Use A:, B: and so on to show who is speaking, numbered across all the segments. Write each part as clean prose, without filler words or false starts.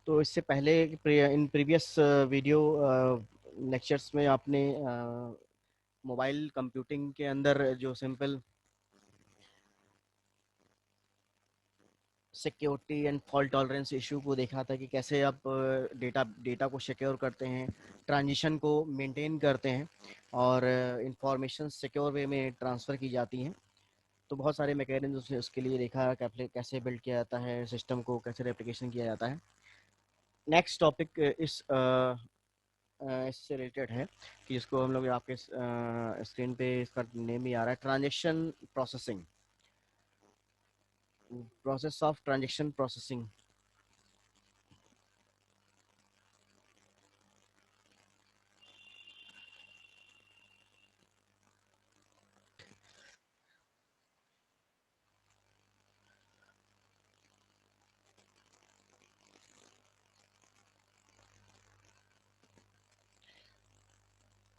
A: तो इससे पहले इन प्रीवियस वीडियो लेक्चर्स में आपने मोबाइल कंप्यूटिंग के अंदर जो simple security and fault tolerance issue को देखा था कि कैसे आप डेटा को सिक्योर करते हैं, ट्रांजिशन को मेंटेन करते हैं और इंफॉर्मेशन सिक्योर वे में ट्रांसफ़र की जाती हैं। तो बहुत सारे मैकेनिज्म उसके लिए देखा, कैसे बिल्ड किया जाता है सिस्टम को, कैसे रेप्लिकेशन किया जाता है। नेक्स्ट टॉपिक इससे रिलेटेड है कि जिसको हम लोग आपके स्क्रीन पे इसका नेम भी आ रहा है, transaction processing, process of transaction processing.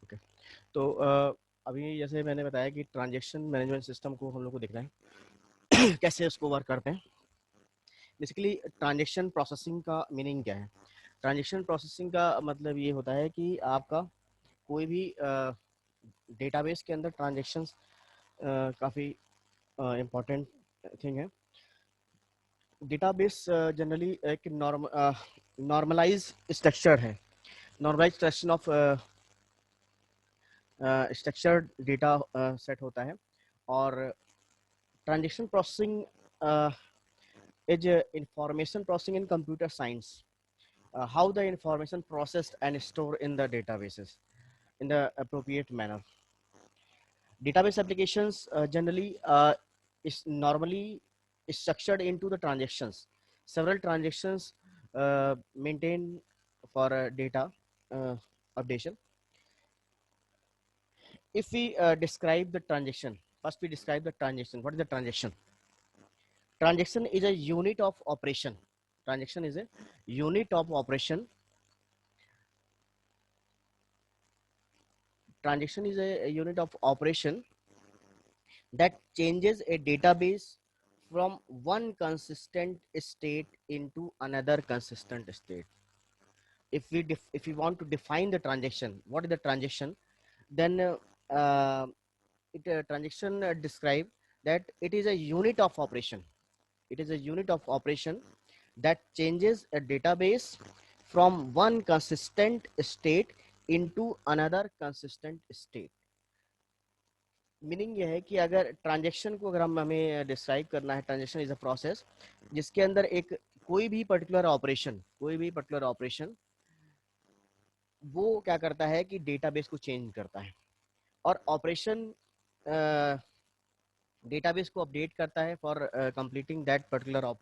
A: Okay, तो अभी जैसे मैंने बताया कि ट्रांजेक्शन मैनेजमेंट सिस्टम को हम लोग को देखना है कैसे उसको वर्क करते हैं। बेसिकली ट्रांजेक्शन प्रोसेसिंग का मीनिंग क्या है? ट्रांजेक्शन प्रोसेसिंग का मतलब ये होता है कि आपका कोई भी डेटाबेस के अंदर ट्रांजेक्शन्स काफ़ी इम्पोर्टेंट थिंग है। डेटाबेस जनरली एक नॉर्मलाइज स्ट्रक्चर है, normalize structure of structured data set होता है। और transaction processing is information processing in computer science. How the information processed and stored in the databases in the appropriate manner. Database applications generally is normally structured into the transactions. Several transactions maintained for data updation. If we describe the transaction, first we describe the transaction. What is the transaction? Transaction is a unit of operation. Transaction is a unit of operation. Transaction is a unit of operation that changes a database from one consistent state into another consistent state. If we want to define the transaction, what is the transaction? Then transaction describe that it is a unit of operation. It is a unit of operation that changes a database from one consistent state into another consistent state. Meaning ये है कि अगर transaction को अगर हम हमें describe करना है, ट्रांजेक्शन इज अ प्रोसेस जिसके अंदर एक कोई भी पर्टिकुलर ऑपरेशन वो क्या करता है कि डेटाबेस को चेंज करता है, और ऑपरेशन डेटाबेस को अपडेट करता है for completing that particular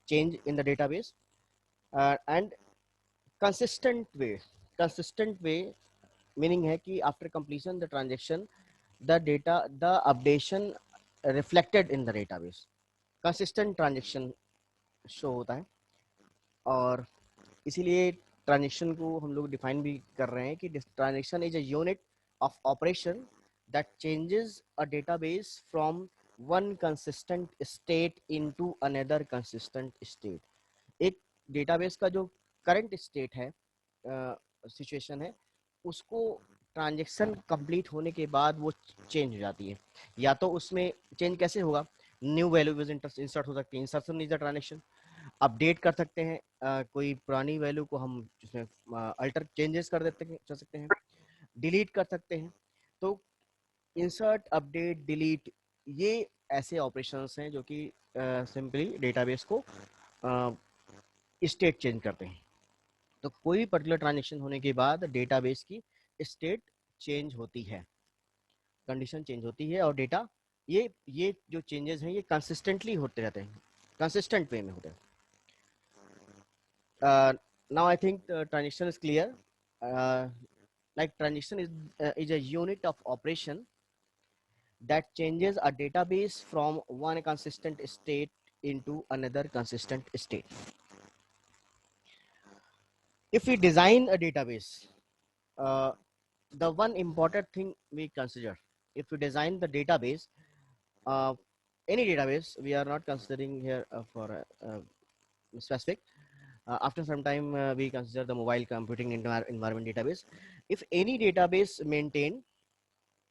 A: change in the database and consistent way meaning है कि after completion the transaction the updation reflected in the database, consistent transaction show होता है। और इसीलिए ट्रांजेक्शन को हम लोग डिफाइन भी कर रहे हैं कि transaction is a unit of operation that changes a database from one consistent state into another consistent state. एक डेटाबेस का जो करंट स्टेट है, सिचुएशन है, उसको ट्रांजेक्शन कंप्लीट होने के बाद वो चेंज हो जाती है। या तो उसमें चेंज कैसे होगा? न्यू वैल्यूज इंसर्ट हो सकती है, insertion is the transaction. Update कर सकते हैं, कोई पुरानी वैल्यू को हम उसमें अल्टर चेंजेस कर सकते हैं, डिलीट कर सकते हैं। तो इंसर्ट, अपडेट, डिलीट, ये ऐसे ऑपरेशंस हैं जो कि सिंपली डेटाबेस को स्टेट चेंज करते हैं। तो कोई भी पर्टिकुलर ट्रांजेक्शन होने के बाद डेटाबेस की स्टेट चेंज होती है, कंडीशन चेंज होती है, और डेटा ये जो चेंजेस हैं ये कंसिस्टेंटली होते रहते हैं, कंसिस्टेंट वे में होते हैं। Now I think the transaction is clear. Like transaction is a unit of operation that changes a database from one consistent state into another consistent state. If we design a database, uh, the one important thing we consider, if we design the database, uh, any database, we are not considering here for specific. After some time, we consider the mobile computing environment database. If any database maintain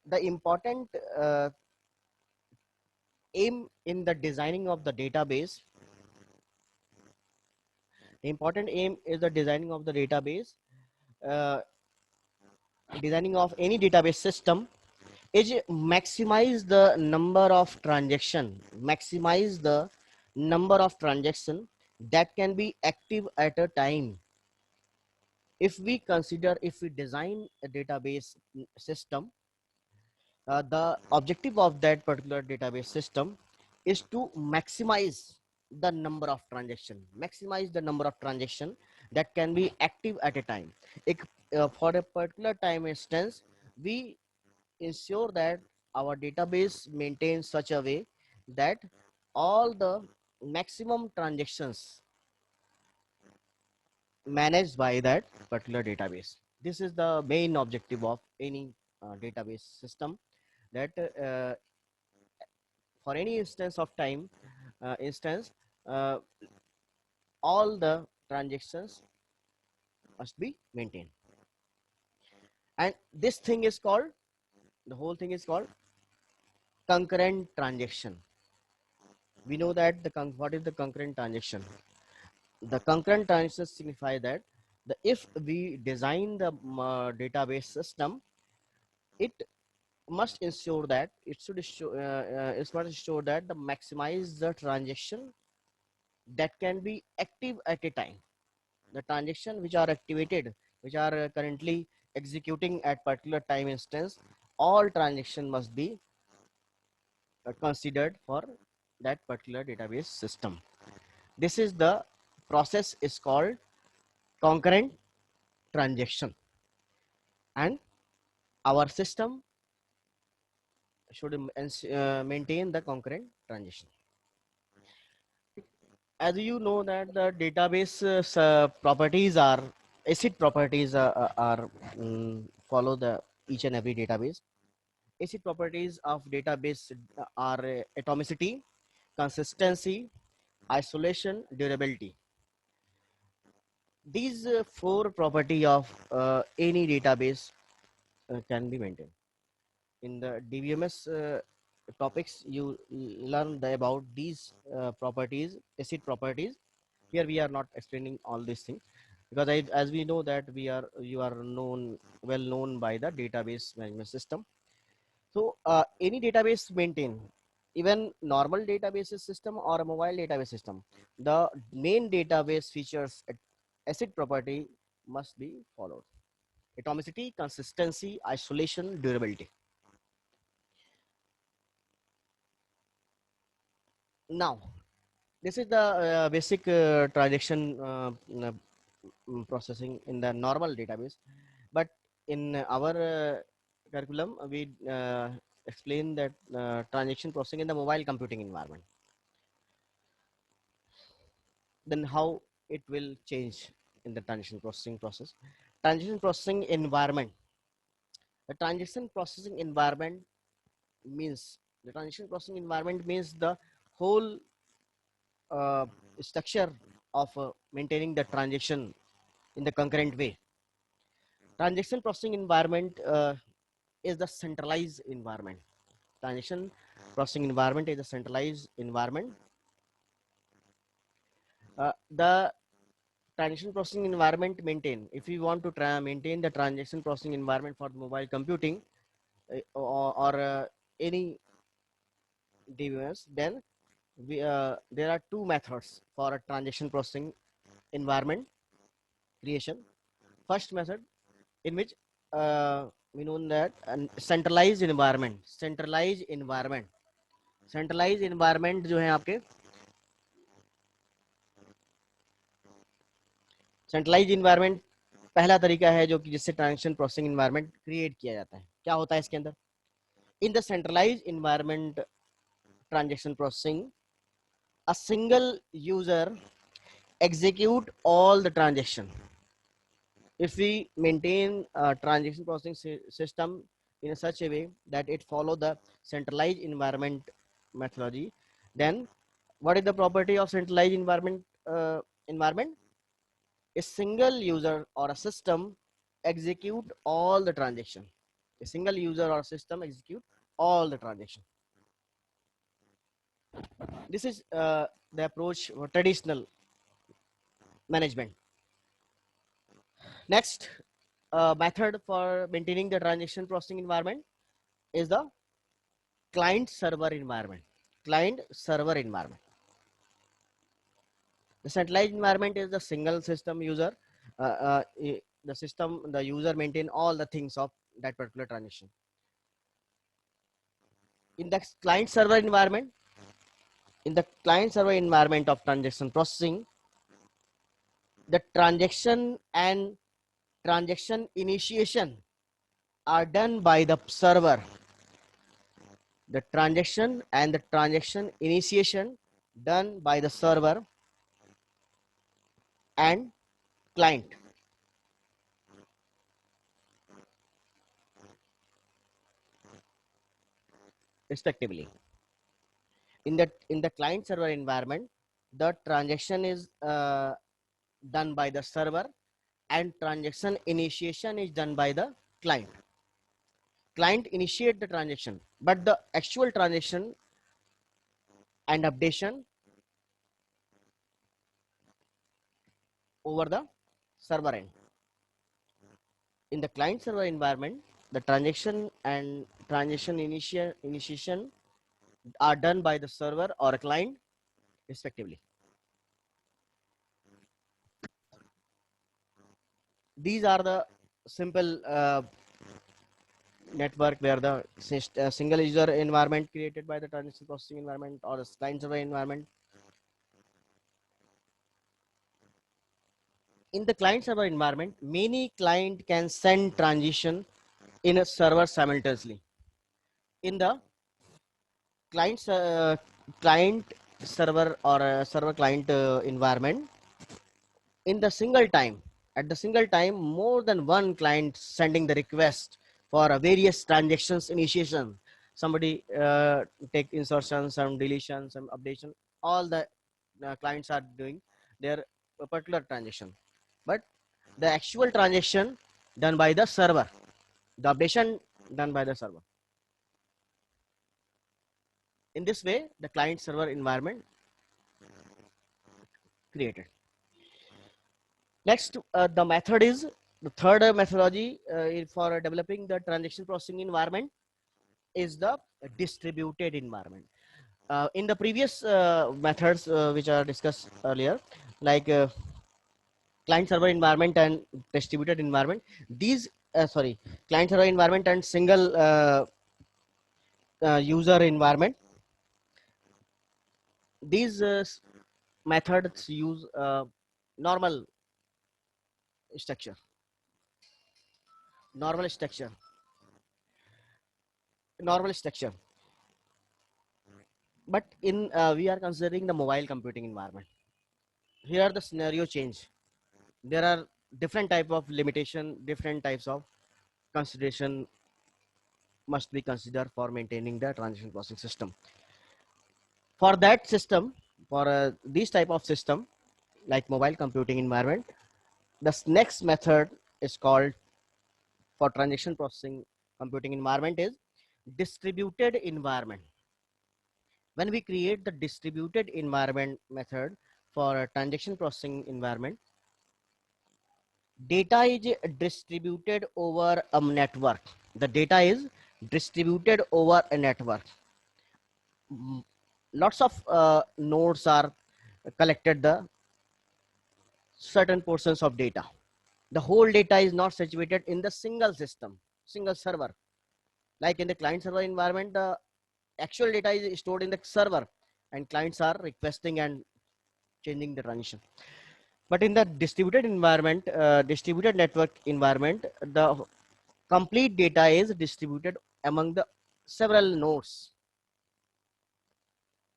A: the important aim in the designing of the database, the important aim is the designing of the database, uh, designing of any database system is maximize the number of transaction that can be active at a time. If we design a database system, the objective of that particular database system is to maximize the number of transaction that can be active at a time. For a particular time instance, we ensure that our database maintains such a way that all the maximum transactions managed by that particular database. This is the main objective of any database system, that for any instance of time instance, uh, all the transactions must be maintained. And this thing is called, the whole thing is called concurrent transaction. We know that what is the concurrent transaction. The concurrent transactions signify that if we design the database system, it must ensure that it must ensure that the maximize the transaction that can be active at a time. The transaction which are activated, which are currently executing at particular time instance, all transaction must be considered for that particular database system. This is the process is called concurrent transaction, and our system should maintain the concurrent transaction. As you know that the database properties are ACID properties are follow the each and every database. ACID properties of database are atomicity, consistency, isolation, durability. These four property of any database can be maintained. In the DBMS topics, you learn about these properties, ACID properties. Here we are not explaining all these things, because as we know that you are well known by the database management system. So any database maintain, even normal database system or a mobile database system, the main database features ACID property must be followed: atomicity, consistency, isolation, durability. Now, this is the basic transaction processing in the normal database. But in our curriculum, we explain that transaction processing in the mobile computing environment. Then how it will change in the transaction processing process. Transaction processing environment. The transaction processing environment means the whole uh, structure of maintaining the transaction in the concurrent way. Transaction processing environment is the centralized environment. Transaction processing environment is a centralized environment. The transaction processing environment if we want to maintain the transaction processing environment for mobile computing or any device, then there are two methods for a transaction processing environment creation. First method, in which we know that centralized environment जो है आपके centralise environment पहला तरीका है जो कि जिससे transaction processing environment create किया जाता है. क्या होता है इसके अंदर? In the centralize environment transaction processing, a single user execute all the transaction. If we maintain a transaction processing system in such a way that it follow the centralized environment methodology, then what is the property of centralized environment environment, a single user or a system execute all the transaction. A single user or system execute all the transaction. This is the approach for traditional management. Next method for maintaining the transaction processing environment is the client server environment. Client server environment. The centralized environment is the single system user. The system, the user maintain all the things of that particular transaction. In the client server environment, in the client server environment of transaction processing, the transaction and transaction initiation are done by the server. The transaction and the transaction initiation done by the server and client respectively. In the client server environment, the transaction is done by the server and transaction initiation is done by the client. Client initiate the transaction, but the actual transaction and updation over the server end. In the client server environment, the transaction and transaction initiation are done by the server or a client respectively. These are the simple network where the single user environment created by the transaction processing environment or the client server environment. In the client server environment, many client can send transition in a server simultaneously. In the client server or server client environment, in the single time, at the single time, more than one client sending the request for a various transactions initiation. Somebody take insertion, some deletion, some updation. All the clients are doing their particular transaction, but the actual transaction done by the server, the updation done by the server. In this way, the client server environment created. Next, the method is the third methodology for developing the transaction processing environment is the distributed environment. In the previous methods which are discussed earlier, like client server environment and distributed environment, these client server environment and single user environment, these methods use normal structure, normal structure, normal structure. But in we are considering the mobile computing environment. Here the scenario change. There are different type of limitation, different types of consideration must be considered for maintaining the transaction processing system. For that system, for this type of system, like mobile computing environment, the next method is called for transaction processing computing environment is distributed environment. When we create the distributed environment method for a transaction processing environment, data is distributed over a network. The data is distributed over a network. Lots of nodes are collected the certain portions of data. The whole data is not situated in the single system, single server. Like in the client server environment, the actual data is stored in the server and clients are requesting and changing the transition. But in the distributed environment, distributed network environment, the complete data is distributed among the several nodes.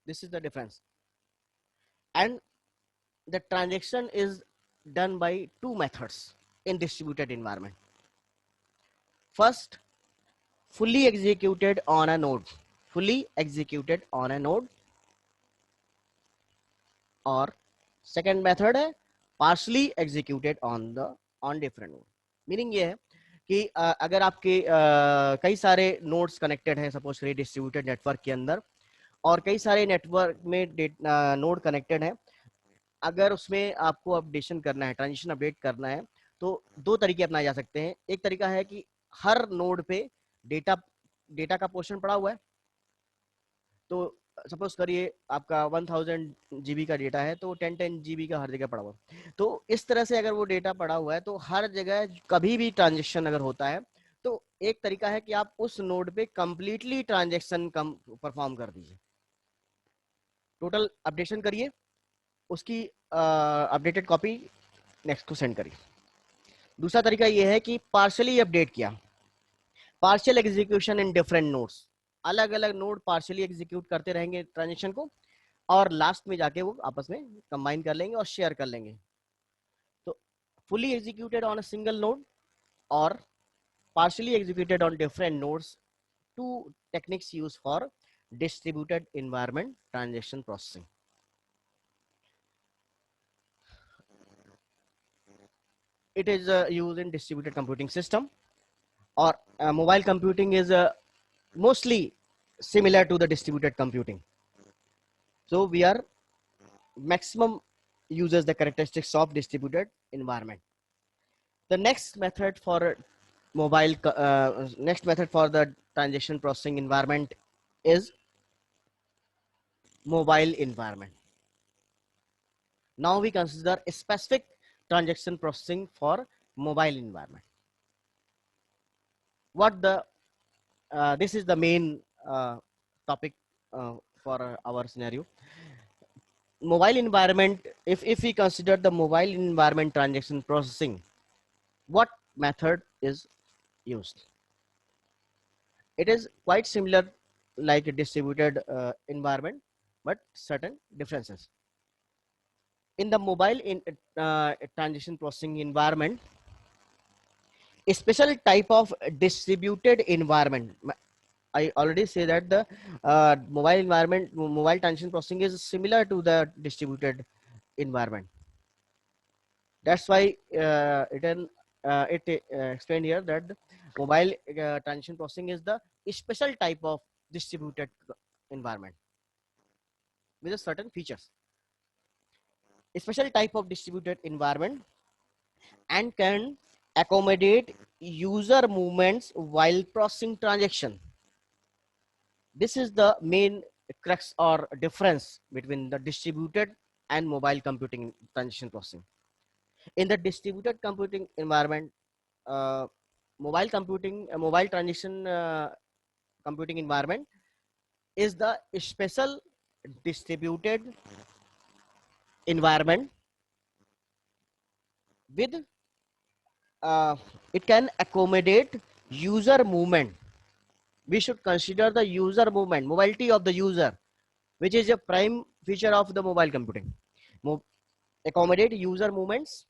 A: This is the difference. And the transaction is done by two methods in distributed environment. First, fully executed on a node, fully executed on a node, or second method partially executed on different node. Meaning ये है कि अगर आपके कई सारे nodes connected हैं, suppose करिए distributed network के अंदर, और कई सारे नेटवर्क में नोड कनेक्टेड है, अगर उसमें आपको अपडेशन करना है, ट्रांजिशन अपडेट करना है, तो दो तरीके अपनाए जा सकते हैं. एक तरीका है कि हर नोड पे डेटा का पोर्शन पड़ा हुआ है, तो सपोज करिए आपका 1000 जीबी का डेटा है, तो 10 जीबी का हर जगह पड़ा हुआ है. तो इस तरह से अगर वो डेटा पड़ा हुआ है, तो हर जगह कभी भी ट्रांजेक्शन अगर होता है, तो एक तरीका है कि आप उस नोड पे कंप्लीटली ट्रांजेक्शन परफॉर्म कर दीजिए, टोटल अपडेशन करिए, उसकी अपडेटेड कॉपी नेक्स्ट को सेंड करिए. दूसरा तरीका यह है कि पार्शियली अपडेट किया, partial execution in different nodes, अलग अलग नोड पार्शियली एग्जीक्यूट करते रहेंगे ट्रांजेक्शन को, और लास्ट में जाके वो आपस में कंबाइन कर लेंगे और शेयर कर लेंगे. तो fully executed on a single node और partially executed on different nodes, two techniques used for distributed environment transaction processing. It is used in distributed computing system, or mobile computing is mostly similar to the distributed computing. So we are maximum uses the characteristics of distributed environment. The next method for next method for the transaction processing environment is mobile environment. Now we consider a specific transaction processing for mobile environment. This is the main topic for our scenario. Mobile environment, if we consider the mobile environment transaction processing, what method is used? It is quite similar like a distributed environment, but certain differences. In the mobile transaction processing environment, a special type of distributed environment. I already say that the mobile transaction processing is similar to the distributed environment. That's why it explained here that the mobile transaction processing is the special type of distributed environment with certain features. A special type of distributed environment and can accommodate user movements while processing transaction. This is the main crux or difference between the distributed and mobile computing transaction processing. In the distributed computing environment, mobile transaction computing environment is the special distributed environment with it can accommodate user movement. We should consider the user movement, mobility of the user, which is a prime feature of the mobile computing. Accommodate user movements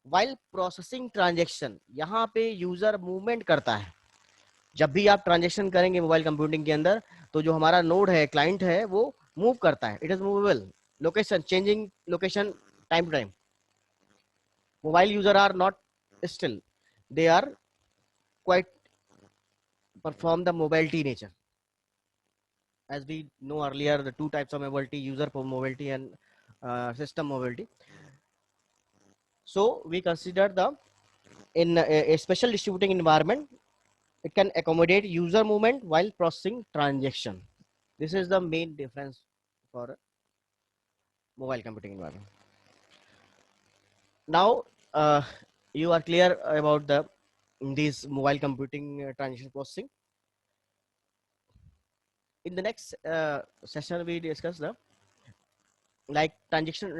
A: while processing transaction. यहाँ पे user movement करता है. जब भी आप transaction करेंगे mobile computing के अंदर, तो जो हमारा नोड है, क्लाइंट है, वो मूव करता है. It is movable, location changing, location time to time. Mobile user are not still, they are quite perform the mobility nature. As we know earlier, the two types of mobility, user mobility and system mobility. So we consider in a special distributing environment, it can accommodate user movement while processing transaction. This is the main difference for mobile computing environment. Now you are clear about these mobile computing transaction processing. In the next session, we discuss the like transaction.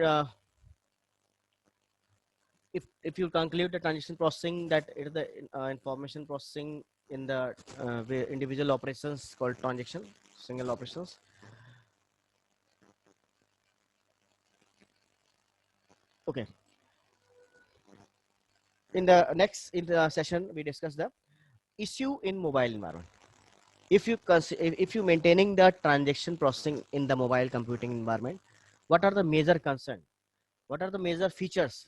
A: If you conclude the transaction processing, that it is the information processing in the individual operations called transaction, single operations. Okay. In the next session, we discuss the issue in mobile environment. If you maintaining the transaction processing in the mobile computing environment, what are the major concerns? What are the major features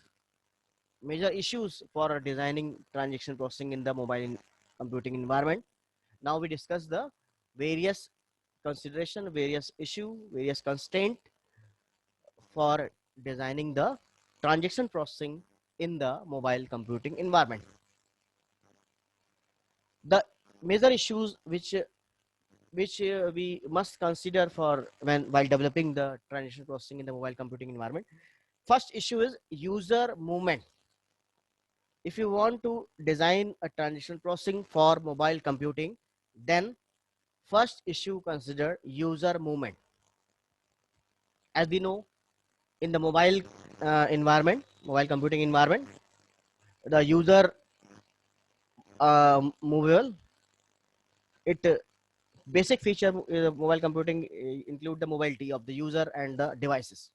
A: Major issues for designing transaction processing in the mobile computing environment. Now we discuss the various consideration, various issue, various constraint for designing the transaction processing in the mobile computing environment. The major issues which we must consider for when while developing the transaction processing in the mobile computing environment. First issue is user movement. If you want to design a transaction processing for mobile computing, then first issue consider user movement. As we know, in the mobile environment, mobile computing environment, the user movable, it basic feature mobile computing include the mobility of the user and the devices.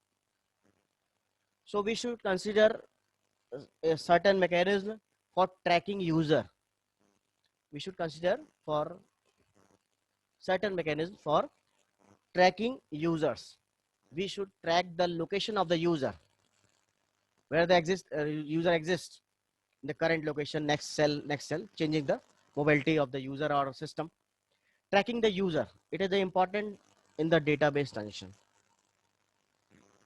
A: So we should consider a certain mechanism for tracking user. We should consider for certain mechanism for tracking users. We should track the location of the user, where the user exists, the current location, next cell, changing the mobility of the user or system. Tracking the user, it is important in the database transaction.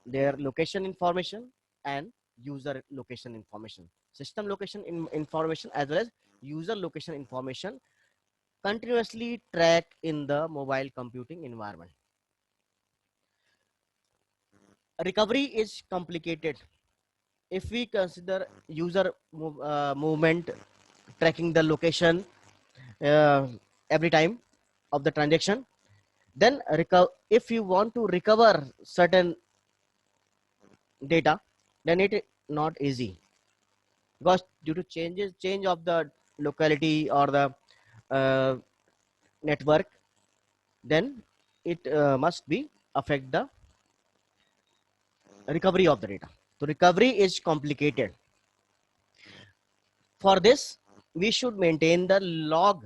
A: Their location information and user location information, system location information as well as user location information continuously track in the mobile computing environment. Recovery is complicated. If we consider user movement, tracking the location uh, every time of the transaction, then if you want to recover certain data, then it is not easy, because due to change of the locality or the uh, network, then it must be affect the recovery of the data. So recovery is complicated. For this, we should maintain the log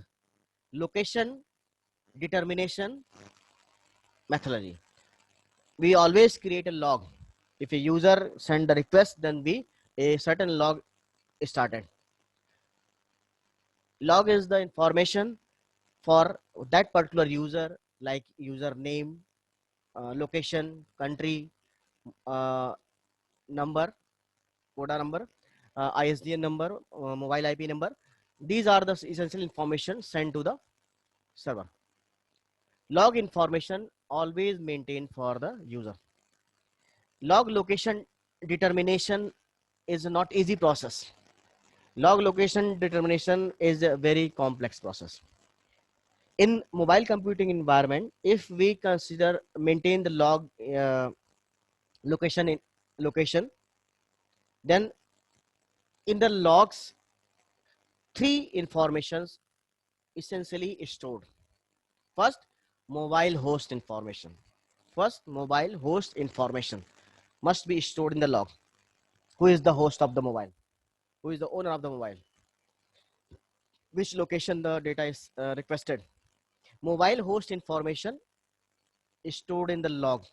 A: location determination methodology. We always create a log. If a user send the request, then a certain log started. Log is the information for that particular user, like user name, location, country, uh, number, CODA number, ISDN number, mobile IP number. These are the essential information sent to the server. Log information always maintained for the user. Log location determination is not easy process. Log location determination is a very complex process. In mobile computing environment, if we consider maintain the log location in location, then in the logs, three informations essentially stored. First, mobile host information. First, mobile host information must be stored in the log. Who is the host of the mobile? Who is the owner of the mobile? Which location the data is requested? Mobile host information is stored in the log.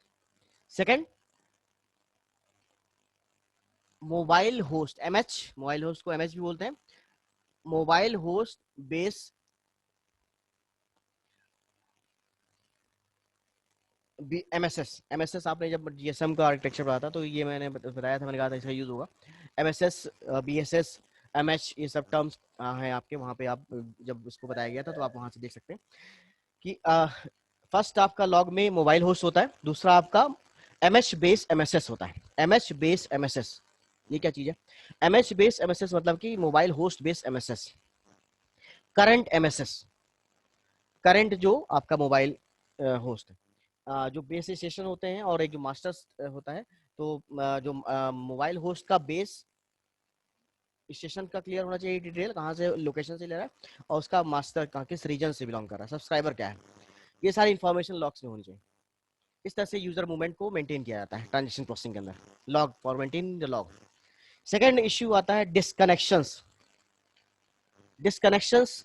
A: Second, mobile host MH, mobile host को MH भी बोलते हैं, mobile host base MSS. MSS आपने जब GSM का architecture पढ़ा था तो ये मैंने बताया था, मैंने कहा था इसका यूज होगा. एमएसएस, बीएसएस, एमएच, ये सब टर्म्स हैं आपके वहां पे. आप जब इसको बताया गया था तो आप वहां से देख सकते हैं कि फर्स्ट आपका लॉग में मोबाइल होस्ट होता है, दूसरा आपका एमएच बेस एमएसएस होता है. एमएच बेस एमएसएस ये क्या चीज है? एमएच बेस एमएसएस मतलब कि mobile host base MSS. Current MSS, current जो आपका मोबाइल होस्ट है, जो बेस स्टेशन होते हैं और एक जो मास्टर होता है, तो जो मोबाइल होस्ट का बेस स्टेशन का क्लियर होना चाहिए डिटेल, कहाँ से लोकेशन से ले रहा है, और उसका मास्टर कहाँ किस रीजन से बिलोंग कर रहा है, सब्सक्राइबर क्या है, ये सारी इंफॉर्मेशन लॉग्स में होनी चाहिए. इस तरह से यूजर मूवमेंट को मेंटेन किया जाता है ट्रांजेक्शन प्रोसेसिंग के अंदर, log for maintain the log. Second issue आता है डिस्कनेक्शंस. डिस्कनेक्शंस,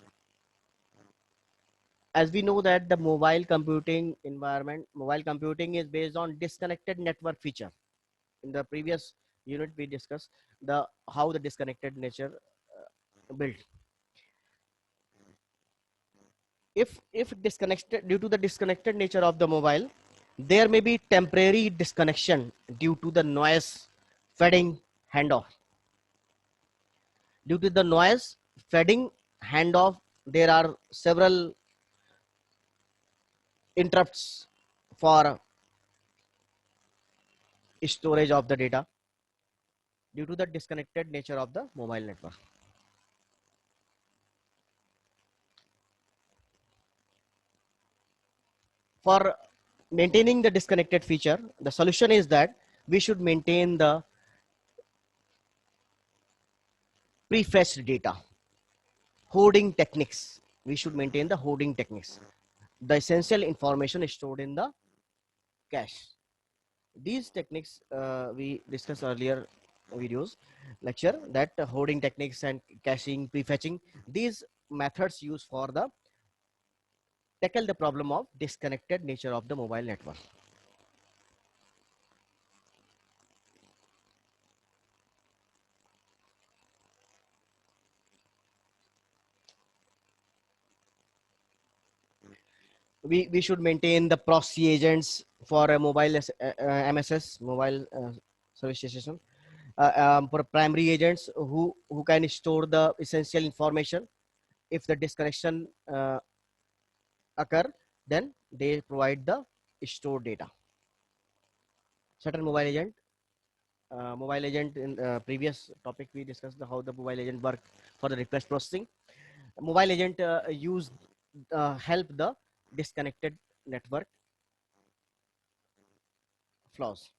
A: as we know that the mobile computing environment, mobile computing is based on disconnected network feature. In the previous unit we discuss the how the disconnected nature built. If disconnected due to the disconnected nature of the mobile, there may be temporary disconnection due to the noise fading handoff. Due to the noise fading handoff, there are several interrupts for storage of the data due to the disconnected nature of the mobile network. For maintaining the disconnected feature, the solution is that we should maintain the prefetched data, hoarding techniques. We should maintain the hoarding techniques. The essential information is stored in the cache. These techniques we discussed earlier videos lecture, that hoarding techniques and caching, prefetching, these methods used for the tackle the problem of disconnected nature of the mobile network. We should maintain the proxy agents for a mobile MSS, mobile service station, for primary agents who can store the essential information. If the disconnection occur, then they provide the stored data. Certain mobile agent in previous topic we discussed how the mobile agent work for the request processing. Mobile agent use help the disconnected network flaws.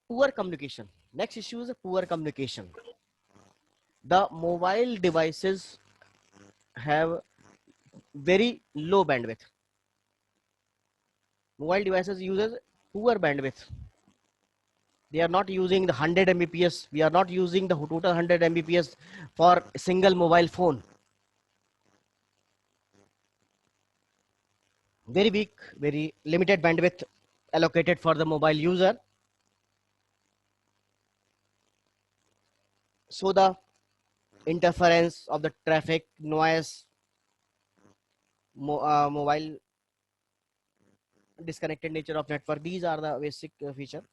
A: Poor communication. Next issue is poor communication. The mobile devices have very low bandwidth. Mobile devices uses poor bandwidth. They are not using the 100 Mbps. We are not using the total 100 Mbps for a single mobile phone. Very weak, very limited bandwidth allocated for the mobile user. So the interference of the traffic, noise, mobile disconnected nature of network, these are the basic feature.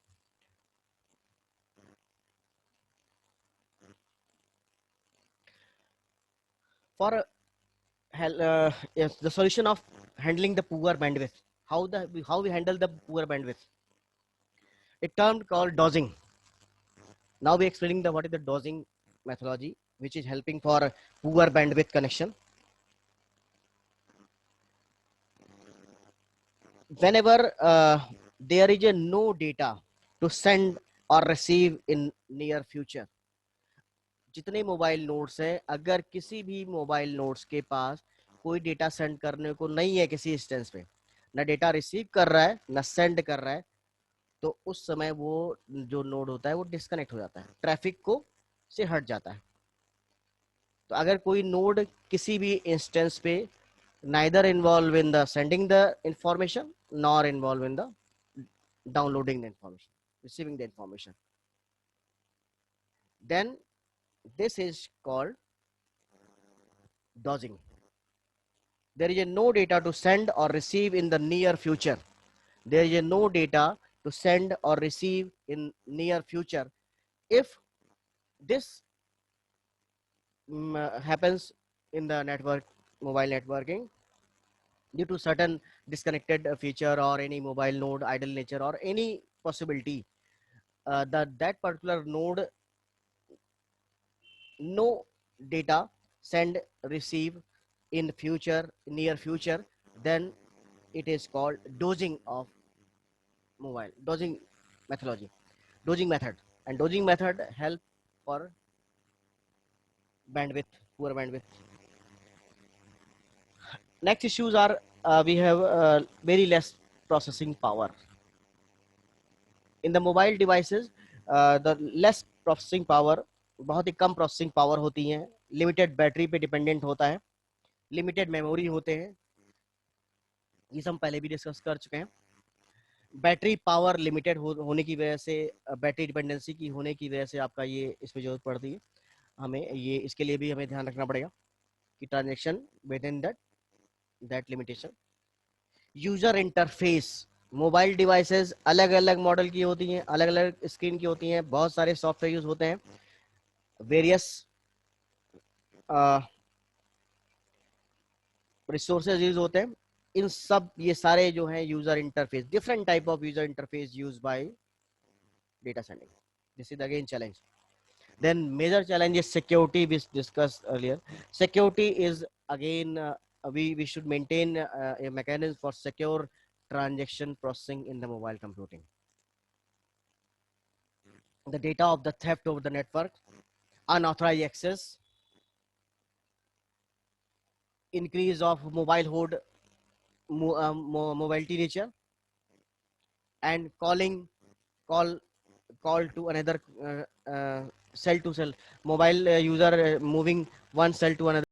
A: For yes, the solution of handling the poor bandwidth, how we handle the poor bandwidth, a term called dosing. Now we explaining the what is the dosing methodology, which is helping for poor bandwidth connection. Whenever there is a no data to send or receive in near future, जितने mobile nodes हैं, अगर किसी भी mobile nodes के पास कोई data send करने को नहीं है किसी इंस्टेंस पे, ना डेटा रिसीव कर रहा है ना सेंड कर रहा है, तो उस समय वो जो नोड होता है वो डिस्कनेक्ट हो जाता है, ट्रैफिक को से हट जाता है. तो अगर कोई नोड किसी भी इंस्टेंस पे neither involved in the sending the information nor involved in the downloading the information, receiving the information, then this is called dosing. There is a no data to send or receive in the near future. There is a no data to send or receive in near future. If this happens in the network, mobile networking, due to certain disconnected feature or any mobile node idle nature or any possibility, that particular node no data send receive in future, near future, then it is called dosing of mobile, dosing methodology, dosing method. And dosing method help for bandwidth, poor bandwidth. Next issues are we have very less processing power in the mobile devices. The less processing power, बहुत ही कम processing power होती है, limited battery पे dependent होता है, limited memory होते हैं, ये सब हम पहले भी डिस्कस कर चुके हैं. बैटरी पावर लिमिटेड होने की वजह से, बैटरी डिपेंडेंसी की होने की वजह से आपका ये इसमें जरूरत पड़ती है। हमें ये इसके लिए भी हमें ध्यान रखना पड़ेगा कि transaction with in that limitation. User interface, mobile devices अलग अलग मॉडल की होती हैं, अलग अलग स्क्रीन की होती हैं, बहुत सारे सॉफ्टवेयर यूज होते हैं, वेरियस रिसोर्सेज यूज होते हैं। इन सब ये सारे जो हैं user interface, different type of user interface use by data sending. This is again challenge. Then major challenge is security, we discussed earlier. Security is again, we should maintain a mechanism for secure transaction processing in the mobile computing. The data of the theft over the network, unauthorized access, increase of mobile hood, mobility nature, and call call to another cell to cell, mobile user moving one cell to another